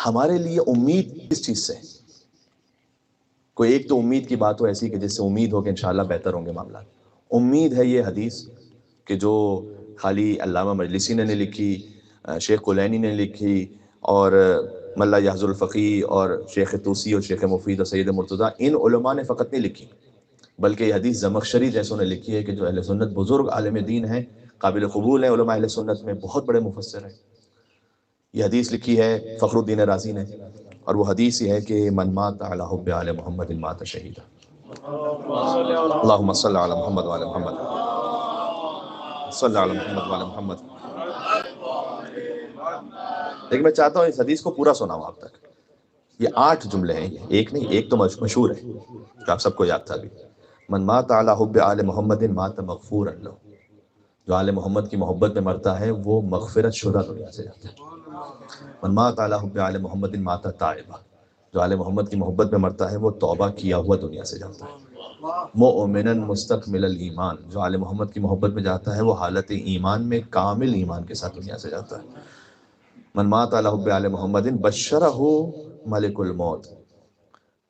ہمارے لیے امید کس چیز سے؟ کوئی ایک تو امید کی بات ہو ایسی کہ جس سے امید ہو کہ انشاءاللہ بہتر ہوں گے معاملات. امید ہے یہ حدیث کہ جو خالی علامہ مجلسی نے نہیں لکھی، شیخ کلینی نے لکھی، اور ملا یحظ الفقی اور شیخ طوسی اور شیخ مفید اور سید مرتضیٰ، ان علماء نے فقط نہیں لکھی، بلکہ یہ حدیث زمخشری جیسوں نے لکھی ہے کہ جو اہل سنت بزرگ عالم دین ہیں، قابل قبول ہیں، علماء اہل سنت میں بہت بڑے مفسر ہیں. یہ حدیث لکھی ہے فخر الدین رازی نے، اور وہ حدیث یہ ہے کہ من مات علی حب آل محمد مات شہیدا. اللہم صل علی محمد وعلی محمد، صلی علی محمد وعلی محمد. لیکن میں چاہتا ہوں اس حدیث کو پورا سناؤں آپ تک. یہ 8 جملے ہیں، ایک نہیں، ایک تو مشہور ہے جو آپ سب کو یاد تھا بھی. من مات علی حب آل محمد مات مغفورا لہ. جو آل محمد کی محبت میں مرتا ہے وہ مغفرت شدہ دنیا سے جاتا ہے. من مات علی حب آل محمد مات تائبا. جو آل محمد کی محبت میں مرتا ہے وہ توبہ کیا ہوا دنیا سے جاتا ہے. مؤمنا مستکمل الایمان. جو آل محمد کی محبت میں جاتا ہے وہ حالت ایمان میں کامل ایمان کے ساتھ دنیا سے جاتا ہے. من مات علی حب آل محمد بشرہ ملک الموت.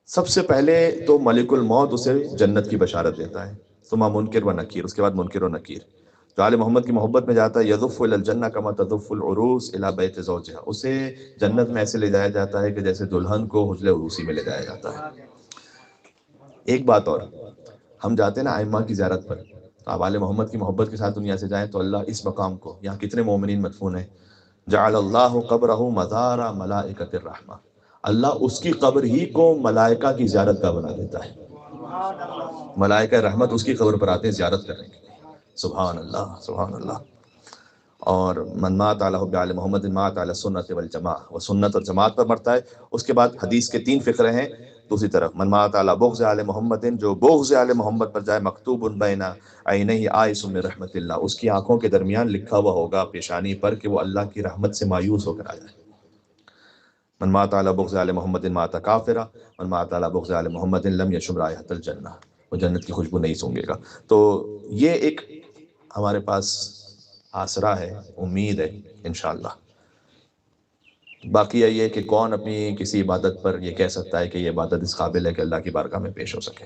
سب سے پہلے تو ملک الموت اسے جنت کی بشارت دیتا ہے، ثم منکر و نکیر، اس کے بعد منکر و نکیر. جو آل محمد کی محبت میں جاتا ہے یدف الی الجنہ کما تدف العروس الی بیت زوجہا. اسے جنت میں ایسے لے جایا جاتا ہے کہ جیسے دلہن کو حجرہ عروسی میں لے جایا جاتا ہے. ایک بات اور، ہم جاتے ہیں نا ائمہ کی زیارت پر، تو آپ آل محمد کی محبت کے ساتھ دنیا سے جائیں تو اللہ اس مقام کو، یہاں کتنے مومنین مدفون ہیں، جعل اللہ قبرہ مزار ملائکۃ الرحمہ. اللہ اس کی قبر ہی کو ملائکہ کی زیارت کا بنا دیتا ہے. ملائکہ رحمت اس کی قبر پر آتے ہیں زیارت کرنے کے لیے. سبحان اللہ، سبحان اللہ. اور من مات علی حب آل محمد مات علی سنت والجماعہ. وہ سنت اور جماعت پر مرتا ہے. اس کے بعد حدیث کے 3 فقرے ہیں. دوسری طرف من مات علی بغض آل محمد، جو بغض آل محمد پر جائے، مکتوب بین عینیہ آئس من رحمت اللہ. اس کی آنکھوں کے درمیان لکھا ہوا ہوگا پیشانی پر کہ وہ اللہ کی رحمت سے مایوس ہو کر آ جائے. من مات علی بغض آل محمد مات کافرا. من مات علی بغض آل محمد لم یشم رائحۃ الجنہ. وہ جنت کی خوشبو نہیں سونگے گا. تو یہ ایک ہمارے پاس آسرا ہے، امید ہے انشاءاللہ. باقی یہ ہے کہ کون اپنی کسی عبادت پر یہ کہہ سکتا ہے کہ یہ عبادت اس قابل ہے کہ اللہ کی بارگاہ میں پیش ہو سکے.